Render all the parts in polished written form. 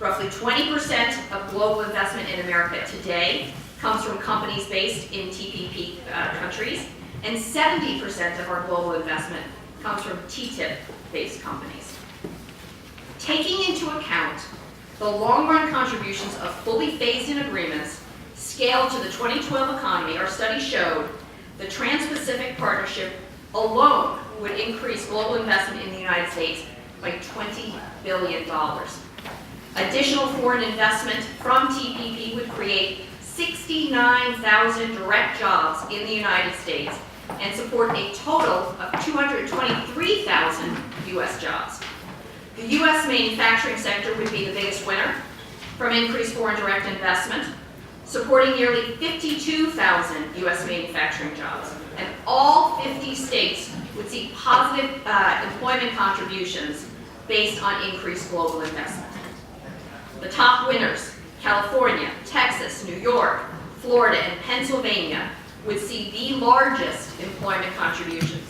Roughly 20% of global investment in America today comes from companies based in TPP countries, and 70% of our global investment comes from TTIP-based companies. Taking into account the long-run contributions of fully phased-in agreements scaled to the 2012 economy, our study showed the Trans-Pacific Partnership alone would increase global investment in the United States by $20 billion. Additional foreign investment from TPP would create 69,000 direct jobs in the United States and support a total of 223,000 U.S. jobs. The U.S. manufacturing sector would be the biggest winner from increased foreign direct investment, supporting nearly 52,000 U.S. manufacturing jobs. And all 50 states would see positive employment contributions based on increased global investment. The top winners, California, Texas, New York, Florida, and Pennsylvania, would see the largest employment contributions.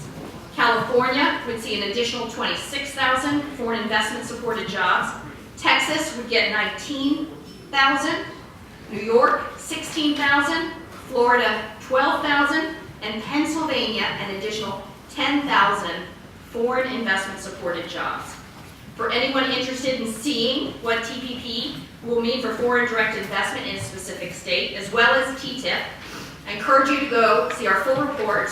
California would see an additional 26,000 foreign investment supported jobs. Texas would get 19,000. New York, 16,000. Florida, 12,000. And Pennsylvania, an additional 10,000 foreign investment supported jobs. For anyone interested in seeing what TPP will mean for foreign direct investment in a specific state, as well as TTIP, I encourage you to go see our full report,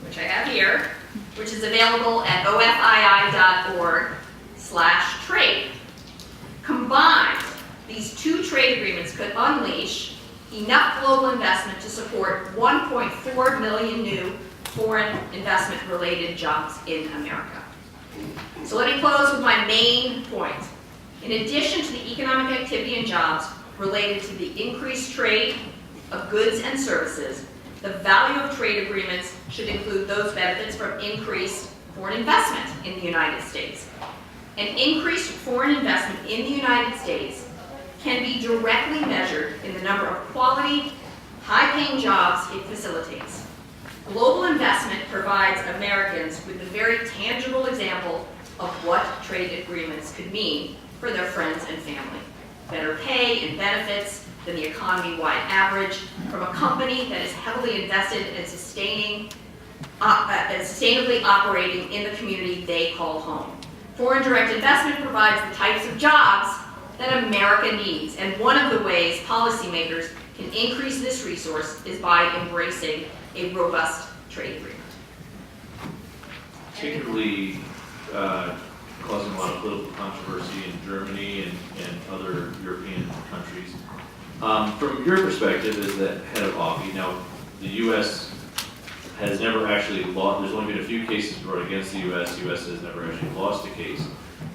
which I have here, which is available at ofii.org/trade. Combined, these two trade agreements could unleash enough global investment to support 1.4 million new foreign investment-related jobs in America. So let me close with my main point. In addition to the economic activity and jobs related to the increased trade of goods and services, the value of trade agreements should include those benefits from increased foreign investment in the United States. And increased foreign investment in the United States can be directly measured in the number of quality, high-paying jobs it facilitates. Global investment provides Americans with a very tangible example of what trade agreements could mean for their friends and family. Better pay and benefits than the economy-wide average from a company that is heavily invested in sustainably operating in the community they call home. Foreign direct investment provides the types of jobs that America needs, and one of the ways policymakers can increase this resource is by embracing a robust trade agreement. Particularly causing a lot of political controversy in Germany and other European countries. From your perspective as the head of OFI, now the U.S. has never actually lost, there's only been a few cases brought against the U.S. The U.S. has never actually lost a case.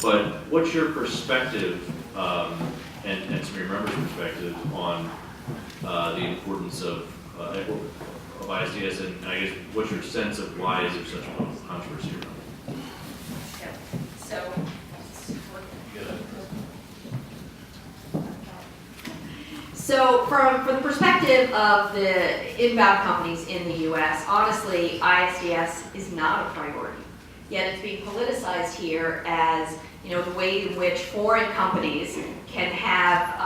But what's your perspective, and some of your members' perspective on the importance of ISDS, and I guess what's your sense of why is there such a controversy around it? So from the perspective of the inbound companies in the U.S., honestly, ISDS is not a priority. Yet it's being politicized here as, you know, the way in which foreign companies can have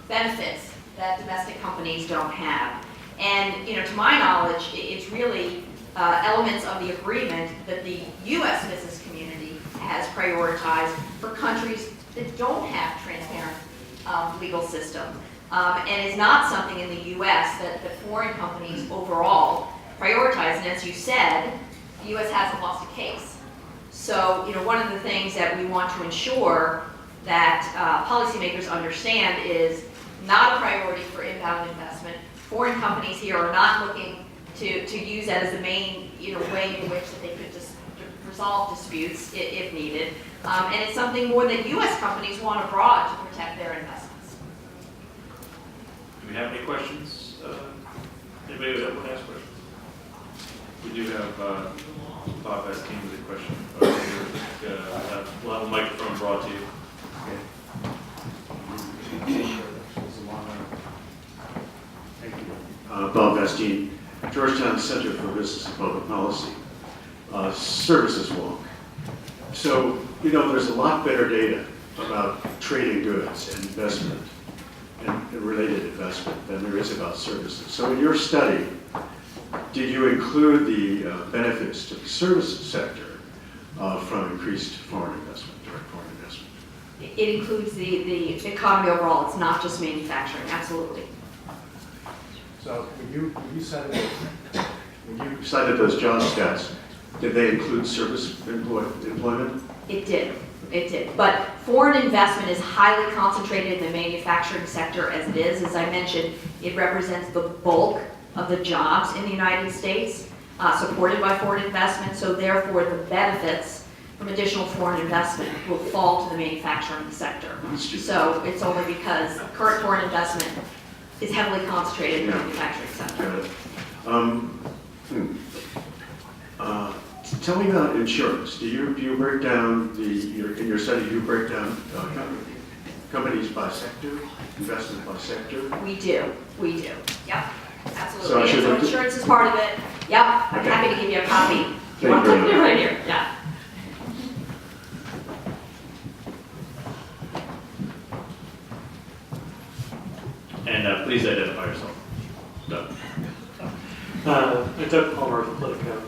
benefits that domestic companies don't have. And, you know, to my knowledge, it's really elements of the agreement that the U.S. business community has prioritized for countries that don't have transparent legal system. And it's not something in the U.S. that foreign companies overall prioritize. And as you said, the U.S. hasn't lost a case. So, you know, one of the things that we want to ensure that policymakers understand is not a priority for inbound investment. Foreign companies here are not looking to use that as the main, you know, way in which that they could just resolve disputes if needed. And it's something more that U.S. companies want abroad to protect their investments. Do we have any questions? Anybody that want to ask questions? We do have Bob Bastine with a question. We'll have a microphone brought to you. Bob Bastine, Georgetown Center for Business and Public Policy. Services walk. So, you know, there's a lot better data about trading goods and investment and related investment than there is about services. So in your study, did you include the benefits to the services sector from increased foreign investment, direct foreign investment? It includes the economy overall. It's not just manufacturing, absolutely. So when you cited those job stats, did they include service employment? It did. It did. But foreign investment is highly concentrated in the manufacturing sector as it is. As I mentioned, it represents the bulk of the jobs in the United States, supported by foreign investment. So therefore, the benefits from additional foreign investment will fall to the manufacturing sector. So it's only because current foreign investment is heavily concentrated in the manufacturing sector. Tell me about insurance. Do you break down in your study? Do you break down companies by sector, investment by sector? We do. Yep, absolutely. So I should look insurance is part of it. Yep, I'm Okay. happy to give you a copy. Thank you very much. Right here. Yeah. And please identify yourself. Doug. Doug Palmer of Politico.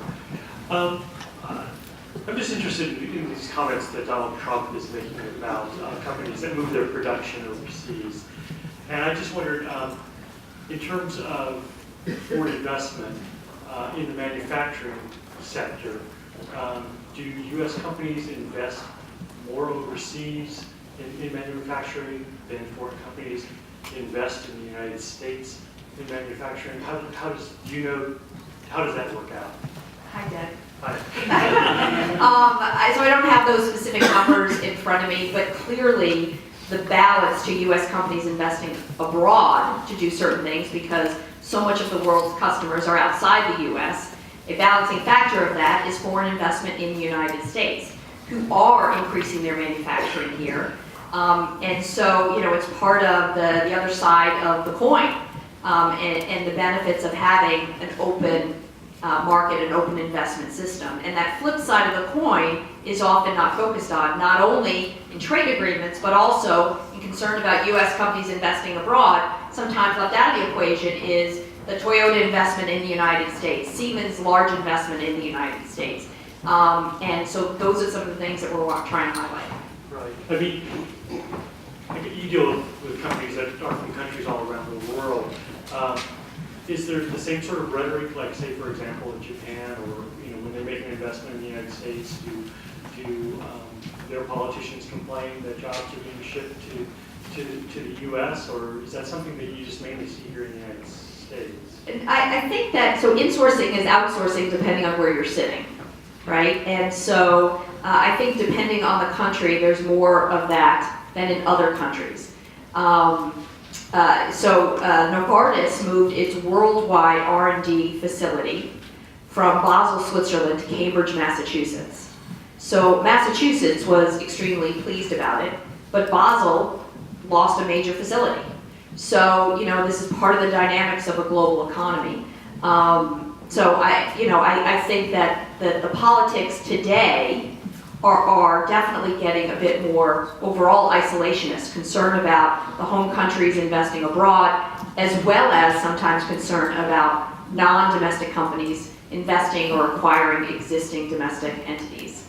I'm just interested in these comments that Donald Trump is making about companies that move their production overseas. And I just wondered, in terms of foreign investment in the manufacturing sector, do U.S. companies invest more overseas in manufacturing than foreign companies invest in the United States in manufacturing? How does that work out? Hi, Doug. Hi. So I don't have those specific numbers in front of me, but clearly the balance to U.S. companies investing abroad to do certain things, because so much of the world's customers are outside the U.S., a balancing factor of that is foreign investment in the United States, who are increasing their manufacturing here. And so, it's part of the other side of the coin, and the benefits of having an open market, an open investment system. And that flip side of the coin is often not focused on, not only in trade agreements, but also in concern about U.S. companies investing abroad. Sometimes left out of the equation is the Toyota investment in the United States, Siemens' large investment in the United States. And so those are some of the things that we're trying to highlight. Right. I mean, you deal with companies that are from countries all around the world. Is there the same sort of rhetoric, like, say, for example, in Japan, or when they make an investment in the United States, do their politicians complain that jobs are being shipped to the U.S., or is that something that you just mainly see here in the United States? And I think that, so insourcing is outsourcing depending on where you're sitting, right? And so I think depending on the country, there's more of that than in other countries. Novartis moved its worldwide R&D facility from Basel, Switzerland to Cambridge, Massachusetts. So Massachusetts was extremely pleased about it, but Basel lost a major facility. So, this is part of the dynamics of a global economy. So I think that the politics today are definitely getting a bit more overall isolationist, concern about the home countries investing abroad, as well as sometimes concern about non-domestic companies investing or acquiring existing domestic entities.